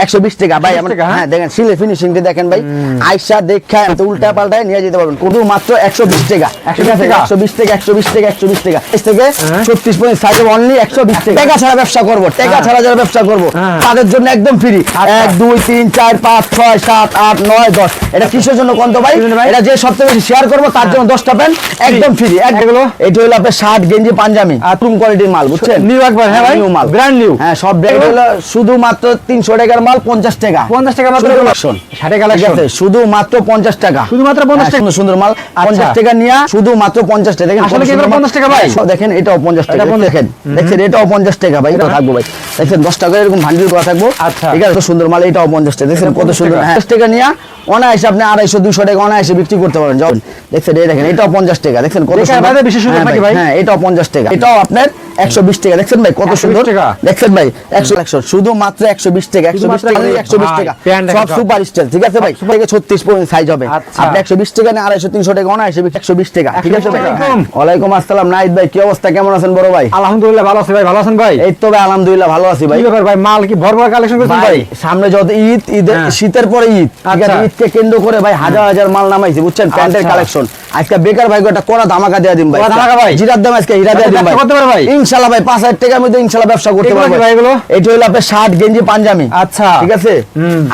120 টাকা ভাই। হ্যাঁ দেখেন সিলে ফিনিশিংটা দেখেন ভাই, আইসা দেখা তো উল্টা পাল্টায় নিয়ে যেতে পারবেন শুধু মাত্র 120 টাকা। 120 টাকা 120 টাকা 120 টাকা থেকে 36 পয়েন্ট সাইজ অনলি 120 টাকা। টাকা ছাড়া ব্যবসা করব, টাকা ছাড়া যারা ব্যবসা করব তাদের জন্য একদম ফ্রি। 1 2 3 4 5 6 7 8 9 10। এটা কিসের জন্য কোন তো ভাই? এটা যে সবচেয়ে বেশি শেয়ার করব তার জন্য 10টা প্যান্ট একদম ফ্রি। এগুলো এটা হলো আপনার শার্ট গেঞ্জি পাঞ্জাবি আতুম কোয়ালিটির মাল, বুঝছেন? নিউ একবার। হ্যাঁ ভাই, নিউ মাল, ব্র্যান্ড নিউ। হ্যাঁ সব ব্র্যান্ড হলো শুধু মাত্র 300 টাকার মাল 50 টাকা। 50 টাকা মাত্র কালেকশন, শাড়ি কালেকশন শুধু মাত্র 50 টাকা। শুধু মাত্র 50 টাকা। সুন্দর সুন্দর মাল 50 টাকা নিয়া শুধু মাত্র 50 টাকা। দেখেন আসলে কি 50 টাকা ভাই? দেখেন এটাও 50 টাকা। দেখেন দেখেন এটাও 50 টাকা ভাই। এটা থাকবো ভাই, দেখেন 10 টাকা এরকম ভান্ডিল করা থাকবো। আচ্ছা ঠিক আছে, তো সুন্দর মাল এটাও 50 টাকা। দেখেন কত সুন্দর। হ্যাঁ 50 টাকা নিয়া অনায়াসে আপনি 250 200 টাকা অনায়াসে বিক্রি করতে পারেন। যাও দেখেন এই দেখেন এটাও 50 টাকা। দেখেন কত সুন্দর। বেশি সুন্দর নাকি ভাই? হ্যাঁ এটাও 50 টাকা। এটাও আপনার 120 টাকা। দেখেন ভাই কত সুন্দর। দেখেন ভাই 100 শুধু মাত্র 120 টাকা। 120 টাকা 120 টাকা সব সুপার স্টাইল। ঠিক আছে ভাই, থেকে 36 পর্যন্ত সাইজ হবে। আপনি 120 টাকা না 250 300 টাকা অনায়াসে 120 টাকা। ঠিক আছে ভাই। ওয়ালাইকুম আসসালাম নাইদ ভাই, কি অবস্থা, কেমন আছেন বড় ভাই? আলহামদুলিল্লাহ ভালো আছি ভাই। ভালো আছেন ভাই? এই তো ভাই আলহামদুলিল্লাহ ভালো আছি ভাই। কি ব্যাপার ভাই, মাল কি ভরপুর কালেকশন করেছেন ভাই? সামনে যত ঈদ, ঈদের শীতের পরে ঈদ, ঠিক আছে, ঈদকে কেন্দ্র করে ভাই হাজার হাজার মাল নামাইছি, বুঝছেন? প্যান্টের কালেকশন আজকে বেকার ভাই একটা কড়া ধামাকা দেয়া দিন ভাই। জিরার দাম আজকে হীরা দেয়া দিন ভাই। ইনশাআল্লাহ ভাই 5000 টাকার মধ্যে ইনশাআল্লাহ ব্যবসা করতে পারবেন ভাই। এগুলো এটা হলো আপনার শার্ট গেঞ্জি পাঞ্জাবি। আচ্ছা ঠিক আছে,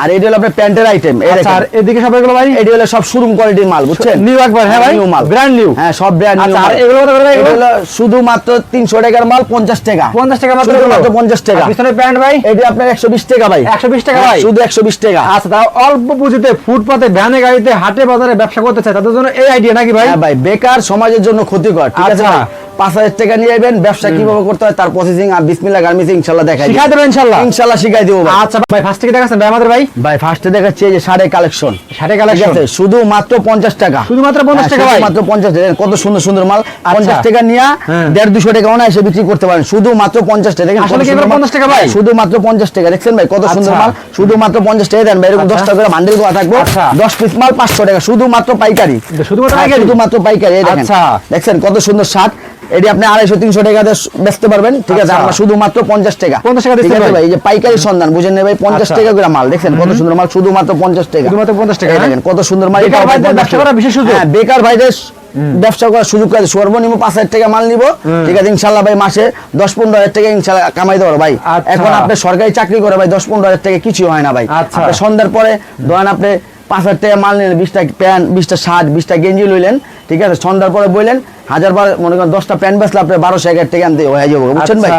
আর এটা হলো আপনার প্যান্টের আইটেম। এই দেখেন আর এদিকে সব এগুলো ভাই এটা হলো সব শোরুম কোয়ালিটির মাল, বুঝছেন? নিউ একবার। হ্যাঁ ভাই, নিউ মাল, ব্র্যান্ড নিউ। হ্যাঁ সব ব্র্যান্ড নিউ। আর এগুলো কত করে ভাই? এগুলো শুধু মাত্র 300 টাকার মাল 50 টাকা। 50 টাকা মাত্র, মাত্র 50 টাকা। পিছনের প্যান্ট ভাই এটা আপনার 120 টাকা ভাই। 120 টাকা ভাই, শুধু 120 টাকা। আচ্ছা, তাও অল্প পুঁজিতে ফুটপাতে ভ্যানে গাড়িতে হাটে বাজারে ব্যবসা করতে চায় তাদের জন্য এই আইডিয়া নাকি ভাই? হ্যাঁ ভাই, বেকার সমাজের জন্য ক্ষতিকর। ঠিক আছে ভাই, 5000 টাকা নিয়ে যাবেন, ব্যবসা কিভাবে করতে হয় তার প্রসেসিং আর বিসমিল্লাহ গার্মেন্টস ইনশাআল্লাহ দেখাই শিখাই দেবেন ইনশাআল্লাহ। ইনশাআল্লাহ শিখাই দেব ভাই। আচ্ছা ভাই, ফার্স্ট থেকে দেখাচ্ছেন ভাই আমাদের ভাই? ভাই ফার্স্টে দেখাচ্ছি এই যে শাড়ি কালেকশন। শাড়ি কালেকশন শুধু মাত্র 50 টাকা। শুধু মাত্র 50 টাকা ভাই, মাত্র 50 টাকা। কত সুন্দর সুন্দর মাল 50 টাকা নিয়ে 150 200 টাকা অনায়াসে বিক্রি করতে পারেন শুধু মাত্র 50 টাকা। দেখেন আসলে কি 50 টাকা ভাই? শুধু মাত্র 50 টাকা। দেখছেন ভাই কত সুন্দর মাল, শুধু মাত্র 50 টাকা দেন ভাই। এরকম 10 টাকা করে বান্ডিল করা থাকবে, 10 পিস মাল 500 টাকা শুধু মাত্র পাইকারি। শুধু মাত্র পাইকারি। এই দেখেন দেখছেন কত সুন্দর শার্ট, এটি আপনি 250 300 টাকা দিয়ে বেচতে পারবেন। ঠিক আছে, আমরা শুধু মাত্র 50 টাকা। 50 টাকা দিচ্ছেন ভাই। এই যে পাইকারি সন্ধান, বুঝেন না ভাই? 50 টাকা করে মাল। দেখছেন কত সুন্দর মাল, শুধু মাত্র 50 টাকা। শুধু মাত্র 50 টাকা। দেখেন কত সুন্দর মাল। বেকার ভাইদের ব্যবসা করার বিশেষ সুযোগ। হ্যাঁ বেকার ভাইদের ব্যবসা করার সুযোগ আছে। সর্বনিম্ন 5000 টাকা মাল নিব, ঠিক আছে, ইনশাআল্লাহ ভাই মাসে 10-15 হাজার টাকা ইনশাআল্লাহ কামাইতে পারো ভাই। এখন আপনি সরকারি চাকরি করে ভাই 10-15 হাজার টাকা কিছু হয় না ভাই। আপনি সন্ধ্যার পরে ধরেন আপনি 5000 টাকা মাল নিলেন, 20টা প্যান্ট 20টা শার্ট 20টা গেঞ্জি লইলেন, ঠিক আছে, সন্ধ্যার পরে বললেন 1000 মনে করেন 10টা প্যান্ট বেচলে আপনি 1200-1000 টাকা আনতে হয়ে যাবে, বুঝছেন ভাই?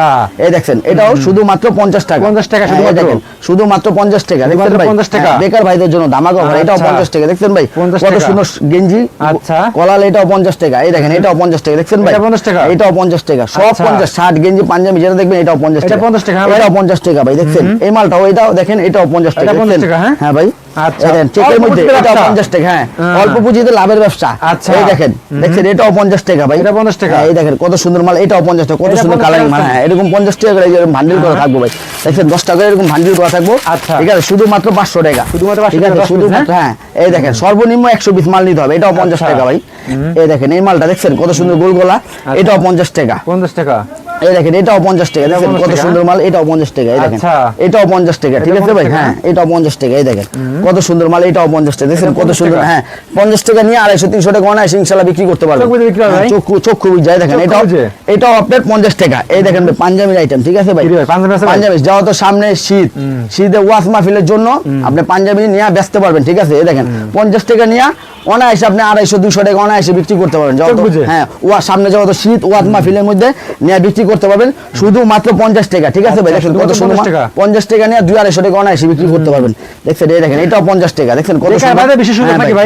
এই দেখছেন এটাও শুধু মাত্র 50 টাকা। 50 টাকা শুধু দেখেন শুধু মাত্র 50 টাকা। দেখছেন ভাই 50 টাকা বেকার ভাইদের জন্য ধামাকা অফার। এটাও 50 টাকা। দেখছেন ভাই কত সুন্দর গেঞ্জি। আচ্ছা, কলাল এটাও 50 টাকা। এই দেখেন এটাও 50 টাকা। দেখছেন ভাই 50 টাকা। এটাও 50 টাকা। সব 50। শার্ট গেঞ্জি পাঞ্জাবি যেটা দেখবেন এটাও 50 টাকা। 50 টাকা। এটাও 50 টাকা ভাই। দেখছেন এই মালটাও এটাও দেখেন এটাও 50 টাকা। 50 টাকা। হ্যাঁ ভাই, আচ্ছা, দেখেন চেকের মধ্যে এটাও 50 টাকা। হ্যাঁ অল্প পুঁজিতে লাভের ব্যবসা। আচ্ছা, এই দেখেন দেখছেন এটাও 50 টাকা ভাই। এটা 50 টাকা। এই দেখেন কত সুন্দর মাল, এটাও 50 টাকা। কত সুন্দর কালারিং মাল। হ্যাঁ এরকম 50 টাকা করে এরকম ভান্ডিল করা থাকবে ভাই। দেখেন 10 টাকা এরকম ভান্ডিল করা থাকবে। আচ্ছা ঠিক আছে, শুধুমাত্র 500 টাকা। শুধুমাত্র 500 টাকা। শুধুমাত্র হ্যাঁ এই দেখেন সর্বনিম্ন 120 মাল নিতে হবে। এটাও 50 টাকা ভাই। এই দেখেন এই মালটা দেখছেন কত সুন্দর গোল গলা, এটাও 50 টাকা। 50 টাকা। এই দেখেন এটাও 50 টাকা। দেখেন কত সুন্দর মাল, এটাও 50 টাকা। এই দেখেন এটাও 50 টাকা। ঠিক আছে ভাই, হ্যাঁ এটাও 50 টাকা। এই দেখেন কত সুন্দর মাল, এটাও 50 টাকা। দেখেন কত সুন্দর। হ্যাঁ 50 টাকা নিয়ে 250 300 টাকা অনায়াসে ইনশাআল্লাহ বিক্রি করতে পারবেন। চক্ষু বুঝ যায়। দেখেন এটাও আপনার 50 টাকা। এই দেখেন ভাই পাঞ্জাবির আইটেম। ঠিক আছে ভাই, পাঞ্জাবি যাও তো সামনে শীত, শীতে ওয়াশ মাহফিলের জন্য আপনি পাঞ্জাবি নিয়ে বেচতে পারবেন। ঠিক আছে, এই দেখেন 50 টাকা নিয়ে অনায়াসে আপনি 250 200 টাকা অনায়াসে বিক্রি করতে পারবেন। হ্যাঁ সামনে যাওয়া তো শীত ওয়াজ মাহফিলের মধ্যে নিয়ে বিক্রি করতে পারবেন শুধু মাত্র 50 টাকা। ঠিক আছে ভাই, দেখেন কত সুন্দর 50 টাকা নিয়ে 250 টাকা অনায়াসে বিক্রি করতে পারবেন। দেখছেন এই দেখেন এটাও 50 টাকা। দেখেন কত সুন্দর।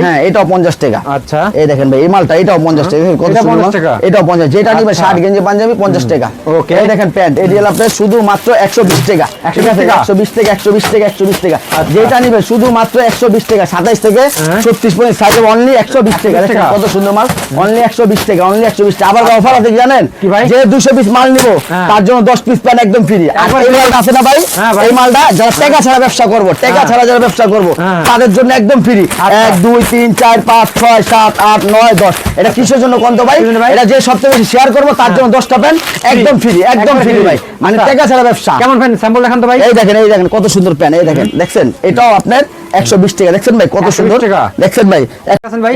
হ্যাঁ এটাও 50 টাকা। আচ্ছা এই দেখেন ভাই এই মালটা এটাও 50 টাকা। দেখেন কত সুন্দর। এটাও 50, যেটা নিবে শার্ট গেঞ্জি পাঞ্জাবি 50 টাকা। ওকে এই দেখেন প্যান্ট এটি হলো আপনার শুধু মাত্র 120 টাকা। 120 টাকা 120 টাকা 120 টাকা। যেটা নিবে শুধু মাত্র 120 টাকা। 27 থেকে 36 পর্যন্ত সাইজ অনলি 120 টাকা। দেখেন কত সুন্দর মাল, অনলি 120 টাকা। অনলি 120 টাকা। আবার অফার আছে জানেন, যে 200 পিস মাল নিব তার জন্য 10 পিস প্যান্ট একদম ফ্রি। আর এই মালটা আছে না ভাই, এই মালটা যারা টাকা ছাড়া ব্যবসা করব, টাকা ছাড়া যারা ব্যবসা করব তাদের জন্য একদম ফ্রি। 1 2 3 4 5 6 7 8 9 10। এটা কিসের জন্য কোন তো ভাই? এটা যে সবচেয়ে বেশি শেয়ার করব তার জন্য 10টা প্যান্ট একদম ফ্রি, একদম ফ্রি ভাই, মানে টাকা ছাড়া ব্যবসা। কেমন প্যান্ট স্যাম্পল দেখান তো ভাই। এই দেখেন কত সুন্দর প্যান্ট, এই দেখেন দেখছেন, এটাও আপনার 120 টাকা। দেখছেন ভাই কত সুন্দর, দেখছেন ভাই।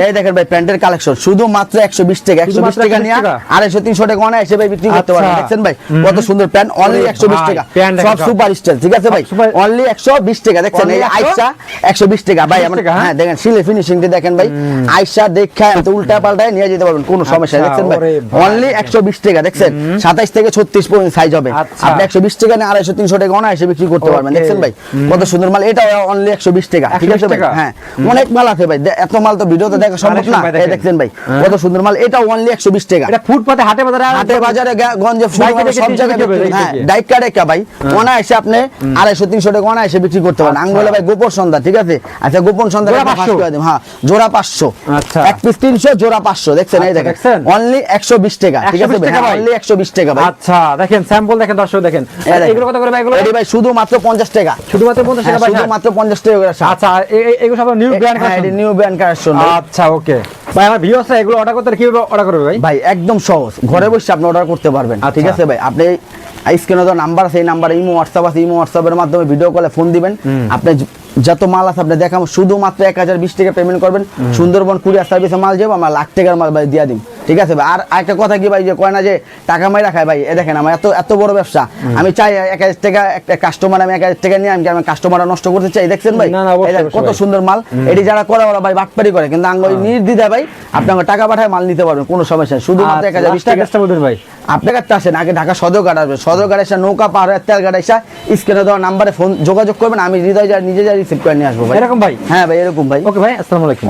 এই দেখেন ভাই প্যান্টের কালেকশন শুধু মাত্র 120 টাকা। 120 টাকা নিয়ে 250 300 টাকা অনায় এসে ভাই বিক্রি করতে পারবেন। দেখছেন ভাই কত সুন্দর প্যান্ট, অনলি 120 টাকা, সব সুপার স্টাইল, ঠিক আছে ভাই, অনলি 120 টাকা। দেখছেন এই আইসা 120 টাকা ভাই। হ্যাঁ দেখেন সিলে ফিনিশিংটা দেখেন ভাই, আইসা দেখা এত উল্টা পাল্টায় নিয়ে যেতে পারবেন, কোনো সমস্যা নেই। দেখছেন ভাই অনলি 120 টাকা। দেখছেন 27 থেকে 36 পর্যন্ত সাইজ হবে। আপনি 120 টাকা নিয়ে 250 300 টাকা অনায় এসে বিক্রি করতে পারবেন। দেখছেন ভাই কত সুন্দর মাল, এটা অনলি 120 টাকা, ঠিক আছে ভাই। হ্যাঁ অনেক মাল আছে ভাই, এত মাল তো ভিডিওতে দেখা সম্ভব না। এই দেখছেন ভাই কত সুন্দর মাল, এটা অনলি 120 টাকা। এটা ফুটপাতে হাটে বাজারে গঞ্জে সব জায়গায়। হ্যাঁ ডাইক কাটে ভাই ওনা এসে আপনি 250 300 টাকা ওনা এসে বিক্রি করতে পারেন। আঙ্গুলে ভাই গোপন সন্ধ্যা, ঠিক আছে। আচ্ছা গোপন সন্ধ্যা হ্যাঁ জোড়া 500, এক পিস 300, জোড়া 500। দেখছেন এই দেখেন অনলি 120 টাকা, ঠিক আছে ভাই, অনলি 120 টাকা ভাই। আচ্ছা দেখেন স্যাম্পল দেখেন দর্শক দেখেন, এগুলো কত করে ভাই? এগুলো ভাই শুধুমাত্র 50 টাকা, শুধুমাত্র 50 টাকা ভাই, শুধুমাত্র 50 টাকা করে। আচ্ছা এগুলো সব নিউ ব্র্যান্ড কালেকশন, এটা নিউ ব্র্যান্ড কালেকশন। আচ্ছা ওকে ভাই, আমার ভিউয়ার্সরা এগুলো অর্ডার করতে কিভাবে অর্ডার করবে ভাই? ভাই একদম সহজ, ঘরে বসে আপনি অর্ডার করতে পারবেন, ঠিক আছে ভাই। আপনি স্ক্রিনে তো নাম্বার আছে, এই নাম্বারে ইমো হোয়াটসঅ্যাপ আছে, ইমো হোয়াটসঅ্যাপের মাধ্যমে ভিডিও কলে ফোন দিবেন। আপনি যত মাল আছে আপনি দেখাবো, শুধুমাত্র 1020 টাকা পেমেন্ট করবেন। সুন্দরবন কুরিয়ার সার্ভিসে মাল যাবো, আমরা লাখ টাকার মাল ভাই দিয়ে দিন, ঠিক আছে ভাই। আর একটা কথা কি ভাই, যে কয় না যে টাকা মাই রাখায় ভাই, এ দেখেন আমার এত বড় ব্যবসা, আমি চাই 1000 টাকা একটা কাস্টমার, আমি 1000 টাকা নিয়ে আমি কাস্টমার নষ্ট করতে চাই। দেখছেন ভাই কত সুন্দর মাল, এটি যারা করে ওরা ভাই বাটপারি করে, কিন্তু আঙ্গ নির্দ্বিধায় ভাই আপনাকে টাকা পাঠায় মাল নিতে পারবেন, কোনো সমস্যা নেই। শুধুমাত্র 1020 টাকা ভাই। আপনার কাছে আসেন, আগে ঢাকা সদরঘাট আসবে, সদরঘাট এসে নৌকা পার হয়ে তেলঘাট এসে স্ক্রিনে দেওয়া নাম্বারে ফোন যোগাযোগ করবেন, আমি হৃদয় নিজে যা রিসিভ করে নিয়ে আসবো ভাই। এরকম ভাই? হ্যাঁ ভাই এরকম ভাই। ওকে ভাই, আসসালামু আলাইকুম।